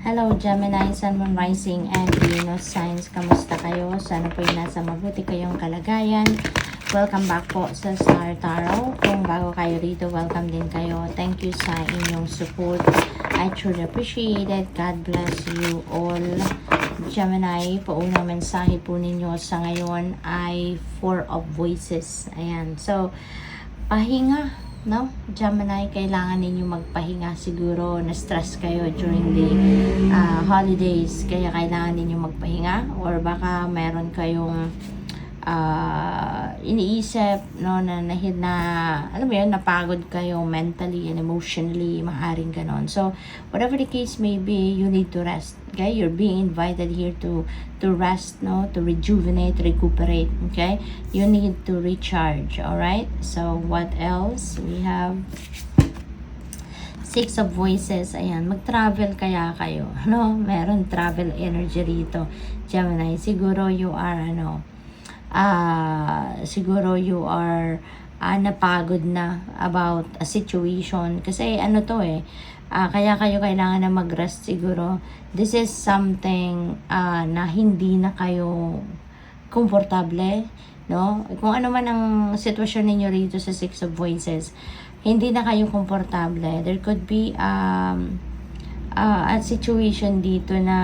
Hello Gemini, Sun, Moon, Rising, and Venus signs. Kamusta kayo? Sana po yung nasa mabuti kayong kalagayan. Welcome back po sa Star Tarot. Kung bago kayo rito, welcome din kayo. Thank you sa inyong support. I truly appreciate it. God bless you all. Gemini, paunang mensahe po ninyo sa ngayon ay Four of Voices. Ayan. So, pahinga. No? Gemini, kailangan ninyo magpahinga. Siguro na-stress kayo during the holidays, kaya kailangan ninyo magpahinga, or baka meron kayong iniisip, no, na alam mo yun, napagod kayo mentally and emotionally, maaaring ganon. So, whatever the case may be, you need to rest. Okay? You're being invited here to rest, no, to rejuvenate, recuperate. Okay? You need to recharge. Alright? So, what else? We have Six of Voices. Ayan, mag-travel kaya kayo. No? Meron travel energy rito. Gemini, siguro you are, siguro you are napagod na about a situation. Kasi kaya kayo kailangan na mag-rest siguro. This is something na hindi na kayo komportable, no? Kung ano man ang sitwasyon ninyo rito sa Six of Voices, hindi na kayo komportable. There could be a situation dito na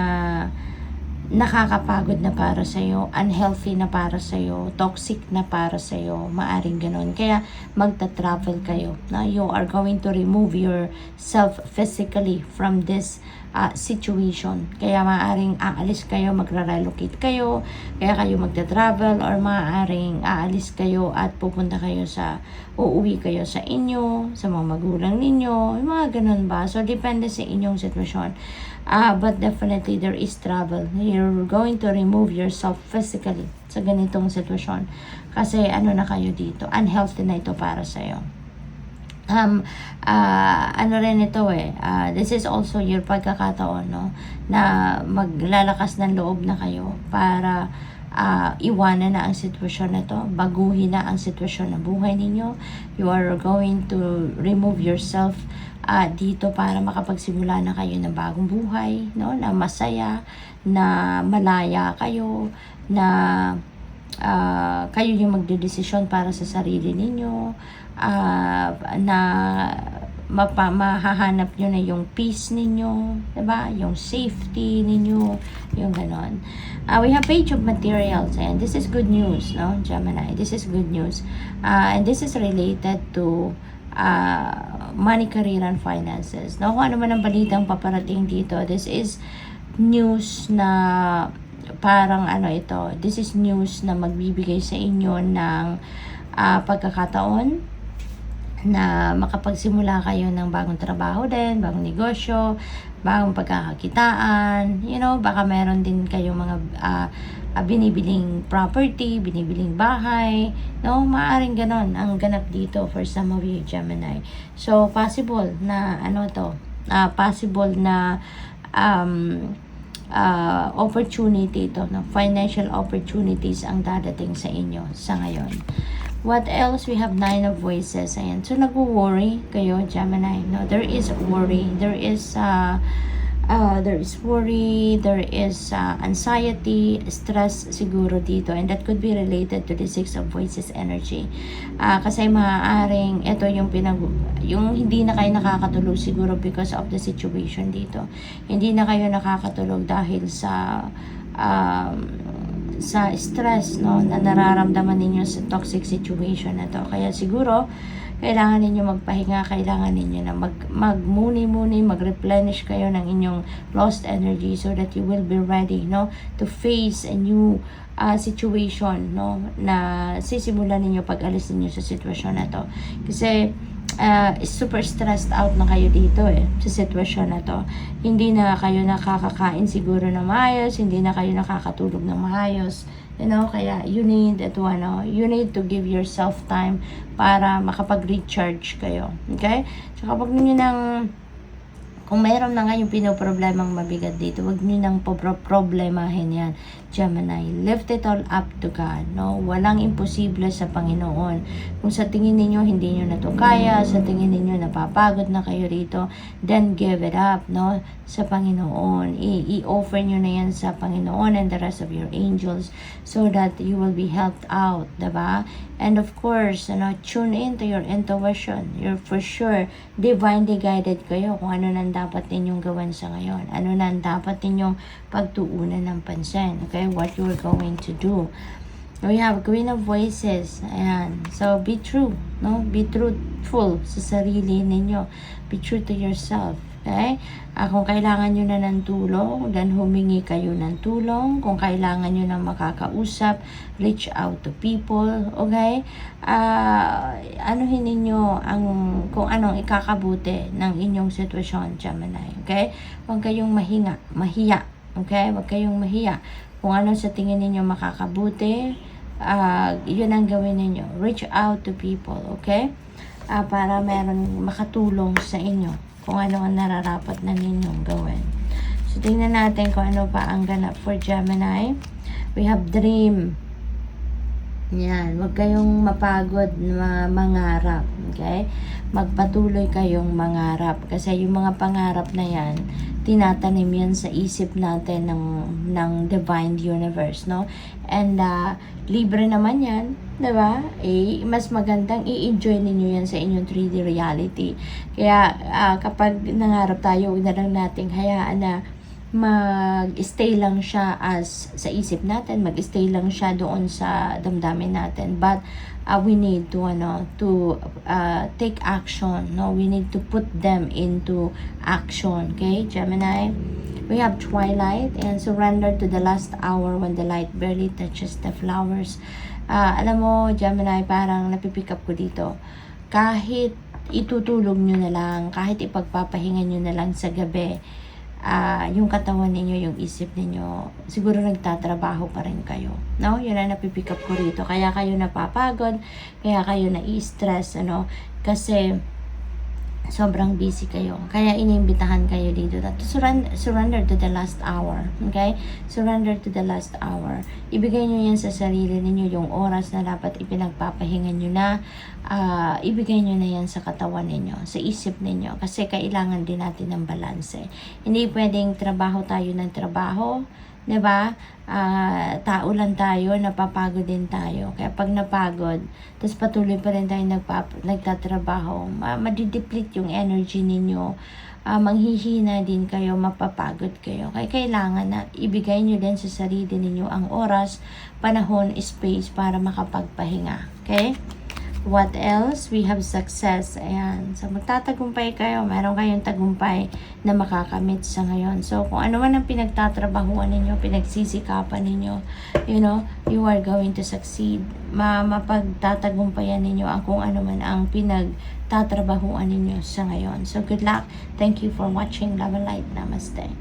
nakakapagod na para sa'yo, unhealthy na para sa'yo, toxic na para sa'yo, maaring ganun. Kaya magta-travel kayo. No? You are going to remove yourself physically from this situation. Kaya maaring aalis kayo, magra-relocate kayo, kaya kayo magta-travel, or maaring aalis kayo at uuwi kayo sa inyo, sa mga magulang ninyo, yung mga ganun ba? So, depende sa inyong sitwasyon. But definitely, there is travel. You're going to remove yourself physically sa ganitong sitwasyon. Kasi na kayo dito, unhealthy na ito para sa'yo. This is also your pagkakataon, no, na maglalakas ng loob na kayo para iwanan na ang sitwasyon na to, baguhin na ang sitwasyon ng buhay ninyo. You are going to remove yourself dito para makapagsimula na kayo ng bagong buhay, no, na masaya, na malaya kayo, na kayo yung magdedesisyon para sa sarili ninyo, na mahahanap nyo na yung peace ninyo, diba? Yung safety ninyo, yung ganon. We have Page of Materials, and this is good news, no, Gemini? This is good news. And this is related to money, career, and finances. No, kung ano man ang balitang paparating dito, this is news na parang this is news na magbibigay sa inyo ng pagkakataon na makapagsimula kayo ng bagong trabaho din, bagong negosyo, bagong pagkakakitaan. Baka meron din kayong mga binibiling property, binibiling bahay, no? Maaring ganon ang ganap dito for some of you, Gemini. So, possible na possible na opportunity ito, no? Financial opportunities ang dadating sa inyo sa ngayon. What else? We have Nine of Voices. Ayan. So, nag-worry kayo, Gemini. No, there is worry. There is worry. There is anxiety, stress siguro dito. And that could be related to the Six of Voices energy. Kasi maaaring ito yung hindi na kayo nakakatulog siguro because of the situation dito. Hindi na kayo nakakatulog dahil sa stress, no, na nararamdaman ninyo sa toxic situation na to. Kaya siguro kailangan ninyo magpahinga, kailangan ninyo na magmuni-muni, mag-replenish kayo ng inyong lost energy so that you will be ready, no, to face a new situation, no, na sisimulan ninyo pag alis ninyo sa sitwasyon na to. Kasi super stressed out na kayo dito sa sitwasyon na to. Hindi na kayo nakakakain siguro na maayos, hindi na kayo nakakatulog ng maayos. Kaya you need you need to give yourself time para makapag-recharge kayo. Okay? So kapag ninyo nang Kung mayroon na nga yung pinoproblemang mabigat dito, wag niyo nang problemahin yan, Gemini. Lift it all up to God, no? Walang imposible sa Panginoon. Kung sa tingin ninyo hindi niyo na to kaya, sa tingin ninyo napapagod na kayo rito, then give it up, no? Sa Panginoon. I-offer niyo na yan sa Panginoon and the rest of your angels so that you will be helped out, diba? And of course, tune in to your intuition. You're for sure divinely guided kayo kung ano nang dapat ninyong gawin sa ngayon. Ano nang dapat ninyong pagtuunan ng pansin. Okay? What you're going to do. We have Queen of Voices. Ayan. So, be true. No? Be truthful sa sarili ninyo. Be true to yourself. Okay? Kung kailangan nyo na ng tulong, then humingi kayo ng tulong. Kung kailangan nyo na makakausap, reach out to people. Okay? Anuhin ninyo kung anong ikakabuti ng inyong sitwasyon, Gemini. Okay? Huwag kayong mahiya. Okay? Huwag kayong mahiya. Kung ano sa tingin ninyo makakabuti, yun ang gawin ninyo. Reach out to people. Okay? Para meron makatulong sa inyo kung ano ang nararapat na ninyong gawin. So, tingnan natin kung ano pa ang ganap for Gemini. We have dream. Yan. Huwag kayong mapagod na mangarap. Okay? Magpatuloy kayong mangarap. Kasi yung mga pangarap na yan, tinatanim yan sa isip natin ng divine universe, no? And libre naman yan, diba? Mas magandang i-enjoy ninyo yan sa inyong 3D reality. Kaya kapag nangarap tayo, huwag na lang nating hayaan na mag-stay lang siya sa isip natin, mag-stay lang siya doon sa damdamin natin. But we need to take action, no? We need to put them into action. Okay, Gemini? We have twilight and surrender to the last hour when the light barely touches the flowers. Alam mo, Gemini, parang napipick up ko dito. Kahit itutulog nyo na lang, kahit ipagpapahinga nyo na lang sa gabi, yung katawan ninyo, yung isip ninyo, siguro nagtatrabaho pa rin kayo. No? Yun ang napipick up ko rito. Kaya kayo napapagod, kaya kayo na-stress, kasi sobrang busy kayo. Kaya inimbitahan kayo dito that surrender to the last hour. Okay? Surrender to the last hour. Ibigay nyo yan sa sarili ninyo, yung oras na dapat ipinagpapahingan nyo na, ibigay nyo na yan sa katawan ninyo, sa isip ninyo. Kasi kailangan din natin ng balanse. Hindi pwedeng trabaho tayo ng trabaho, diba? Tao lang tayo, napapagod din tayo. Kaya pag napagod, tapos patuloy pa rin tayo nagtatrabaho, madideplete yung energy ninyo, manghihina din kayo, mapapagod kayo. Kaya kailangan na ibigay nyo din sa sarili ninyo ang oras, panahon, space para makapagpahinga. Okay? What else? We have success. Ayan. So, magtatagumpay kayo. Meron kayong tagumpay na makakamit sa ngayon. So, kung ano man ang pinagtatrabahuan ninyo, pinagsisikapan ninyo, you are going to succeed. Mapagtatagumpayan ninyo ang kung ano man ang pinagtatrabahuan ninyo sa ngayon. So, good luck. Thank you for watching. Love and light. Namaste.